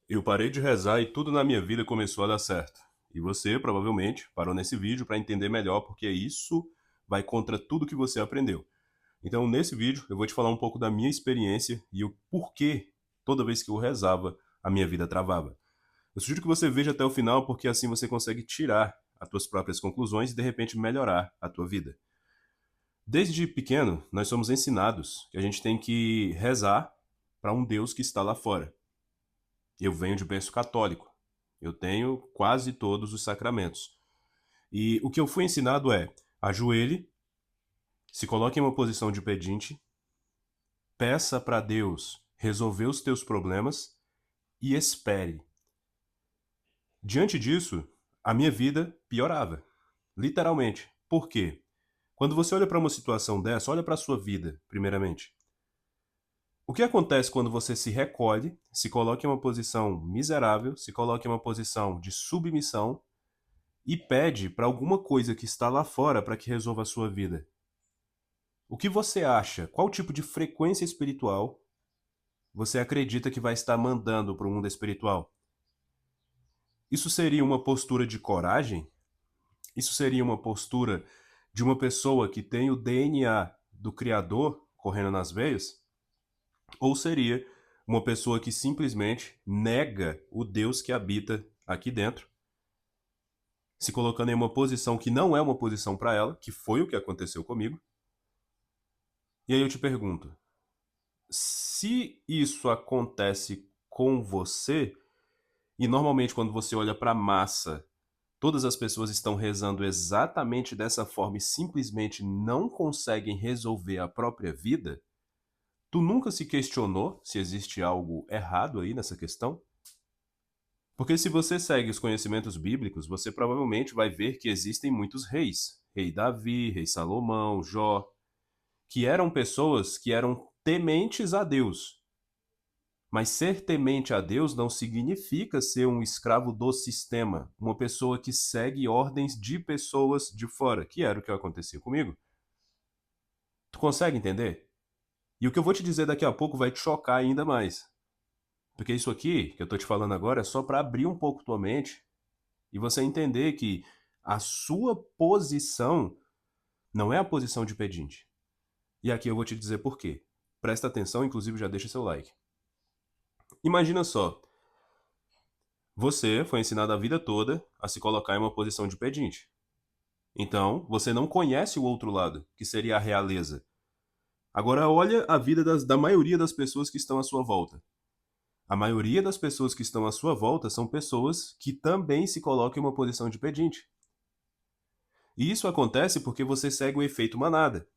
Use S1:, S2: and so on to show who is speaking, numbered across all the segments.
S1: Eu parei de rezar e tudo na minha vida começou a dar certo. E você, provavelmente, parou nesse vídeo para entender melhor, porque isso vai contra tudo que você aprendeu. Então, nesse vídeo, eu vou te falar um pouco da minha experiência e o porquê, toda vez que eu rezava, a minha vida travava. Eu sugiro que você veja até o final, porque assim você consegue tirar as tuas próprias conclusões e, de repente, melhorar a tua vida. Desde pequeno, nós somos ensinados que a gente tem que rezar para um Deus que está lá fora. Eu venho de berço católico. Eu tenho quase todos os sacramentos. E o que eu fui ensinado é: ajoelhe, se coloque em uma posição de pedinte, peça para Deus resolver os teus problemas e espere. Diante disso, a minha vida piorava. Literalmente. Por quê? Quando você olha para uma situação dessa, olha para a sua vida, primeiramente. O que acontece quando você se recolhe, se coloca em uma posição miserável, se coloca em uma posição de submissão e pede para alguma coisa que está lá fora para que resolva a sua vida? O que você acha? Qual tipo de frequência espiritual você acredita que vai estar mandando para o mundo espiritual? Isso seria uma postura de coragem? Isso seria uma postura de uma pessoa que tem o DNA do Criador correndo nas veias? Ou seria uma pessoa que simplesmente nega o Deus que habita aqui dentro, se colocando em uma posição que não é uma posição para ela, que foi o que aconteceu comigo? E aí eu te pergunto, se isso acontece com você, e normalmente quando você olha para a massa, todas as pessoas estão rezando exatamente dessa forma e simplesmente não conseguem resolver a própria vida, tu nunca se questionou se existe algo errado aí nessa questão? Porque se você segue os conhecimentos bíblicos, você provavelmente vai ver que existem muitos reis. Rei Davi, rei Salomão, Jó, que eram pessoas que eram tementes a Deus. Mas ser temente a Deus não significa ser um escravo do sistema, uma pessoa que segue ordens de pessoas de fora, que era o que acontecia comigo. Tu consegue entender? E o que eu vou te dizer daqui a pouco vai te chocar ainda mais. Porque isso aqui que eu tô te falando agora é só para abrir um pouco tua mente e você entender que a sua posição não é a posição de pedinte. E aqui eu vou te dizer por quê. Presta atenção, inclusive já deixa seu like. Imagina só, você foi ensinado a vida toda a se colocar em uma posição de pedinte. Então, você não conhece o outro lado, que seria a realeza. Agora, olha a vida da maioria das pessoas que estão à sua volta. A maioria das pessoas que estão à sua volta são pessoas que também se colocam em uma posição de pedinte. E isso acontece porque você segue o efeito manada.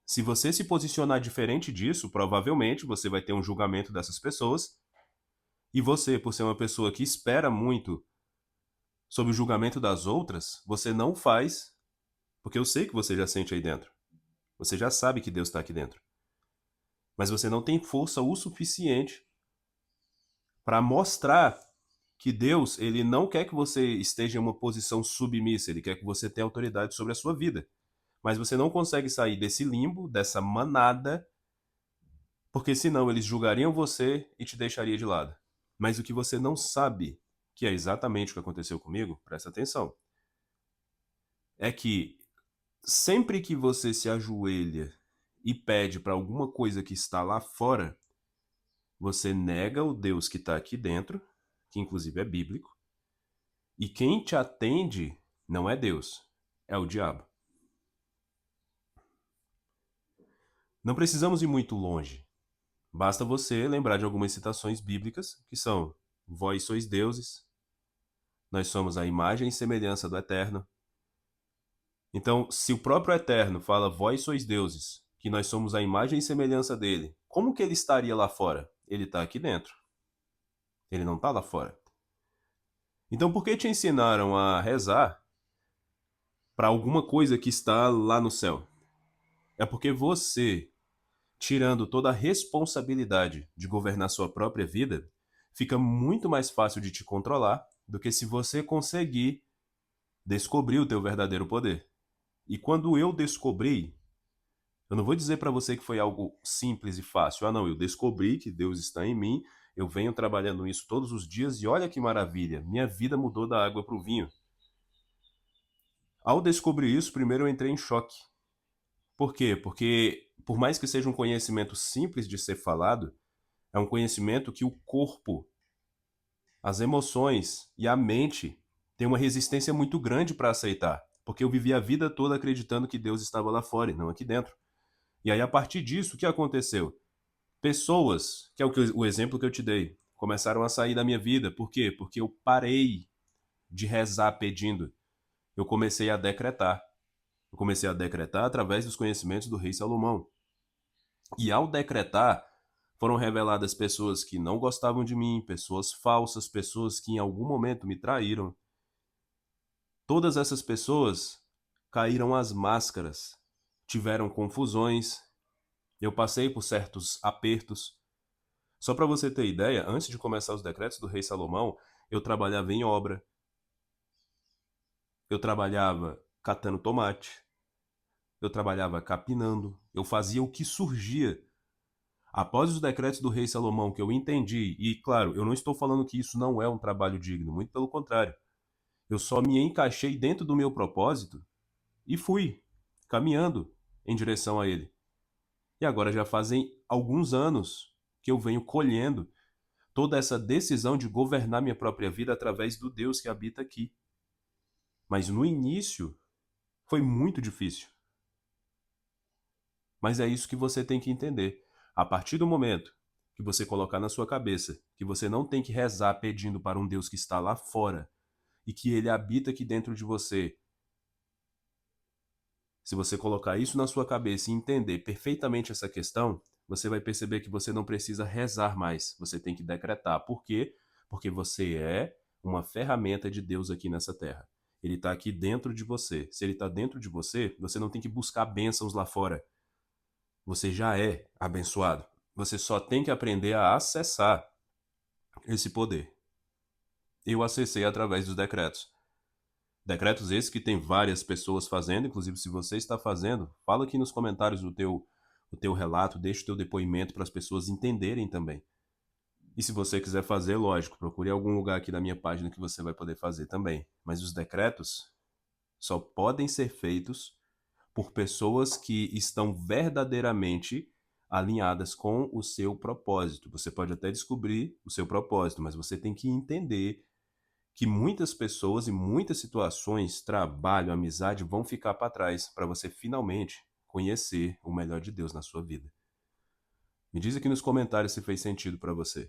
S1: Se você se posicionar diferente disso, provavelmente você vai ter um julgamento dessas pessoas. E você, por ser uma pessoa que espera muito sobre o julgamento das outras, você não faz, porque eu sei que você já sente aí dentro. Você já sabe que Deus está aqui dentro. Mas você não tem força o suficiente para mostrar que Deus, ele não quer que você esteja em uma posição submissa, ele quer que você tenha autoridade sobre a sua vida. Mas você não consegue sair desse limbo, dessa manada, porque senão eles julgariam você e te deixariam de lado. Mas o que você não sabe, que é exatamente o que aconteceu comigo, presta atenção, é que sempre que você se ajoelha e pede para alguma coisa que está lá fora, você nega o Deus que está aqui dentro, que inclusive é bíblico, e quem te atende não é Deus, é o diabo. Não precisamos ir muito longe. Basta você lembrar de algumas citações bíblicas que são: vós sois deuses, nós somos a imagem e semelhança do Eterno. Então, se o próprio Eterno fala vós sois deuses, que nós somos a imagem e semelhança dele, como que ele estaria lá fora? Ele está aqui dentro. Ele não está lá fora. Então, por que te ensinaram a rezar para alguma coisa que está lá no céu? É porque você, tirando toda a responsabilidade de governar sua própria vida, fica muito mais fácil de te controlar do que se você conseguir descobrir o teu verdadeiro poder. E quando eu descobri, eu não vou dizer para você que foi algo simples e fácil. Ah, não, eu descobri que Deus está em mim, Eu venho trabalhando isso todos os dias e olha que maravilha, minha vida mudou da água para o vinho. Ao descobrir isso, primeiro eu entrei em choque. Por quê? Porque, por mais que seja um conhecimento simples de ser falado, é um conhecimento que o corpo, as emoções e a mente têm uma resistência muito grande para aceitar. Porque eu vivi a vida toda acreditando que Deus estava lá fora e não aqui dentro. E aí, a partir disso, o que aconteceu? Pessoas, que é o exemplo que eu te dei, começaram a sair da minha vida. Por quê? Porque eu parei de rezar pedindo. Eu comecei a decretar. Eu comecei a decretar através dos conhecimentos do rei Salomão. E ao decretar, foram reveladas pessoas que não gostavam de mim, pessoas falsas, pessoas que em algum momento me traíram. Todas essas pessoas caíram às máscaras, tiveram confusões, eu passei por certos apertos. Só para você ter ideia, antes de começar os decretos do rei Salomão, eu trabalhava em obra, eu trabalhava catando tomate, eu trabalhava capinando, eu fazia o que surgia. Após os decretos do rei Salomão, que eu entendi, e claro, eu não estou falando que isso não é um trabalho digno, muito pelo contrário. Eu só me encaixei dentro do meu propósito e fui caminhando em direção a ele. E agora já fazem alguns anos que eu venho colhendo toda essa decisão de governar minha própria vida através do Deus que habita aqui. Mas no início foi muito difícil. Mas é isso que você tem que entender. A partir do momento que você colocar na sua cabeça que você não tem que rezar pedindo para um Deus que está lá fora e que ele habita aqui dentro de você, se você colocar isso na sua cabeça e entender perfeitamente essa questão, você vai perceber que você não precisa rezar mais, você tem que decretar. Por quê? Porque você é uma ferramenta de Deus aqui nessa terra. Ele está aqui dentro de você. Se ele está dentro de você, você não tem que buscar bênçãos lá fora. Você já é abençoado. Você só tem que aprender a acessar esse poder. Eu acessei através dos decretos. Decretos esses que tem várias pessoas fazendo, inclusive se você está fazendo, fala aqui nos comentários o teu relato, deixa o teu depoimento para as pessoas entenderem também. E se você quiser fazer, lógico, procure algum lugar aqui na minha página que você vai poder fazer também. Mas os decretos só podem ser feitos por pessoas que estão verdadeiramente alinhadas com o seu propósito. Você pode até descobrir o seu propósito, mas você tem que entender que muitas pessoas e muitas situações, trabalho, amizade, vão ficar para trás para você finalmente conhecer o melhor de Deus na sua vida. Me diz aqui nos comentários se fez sentido para você.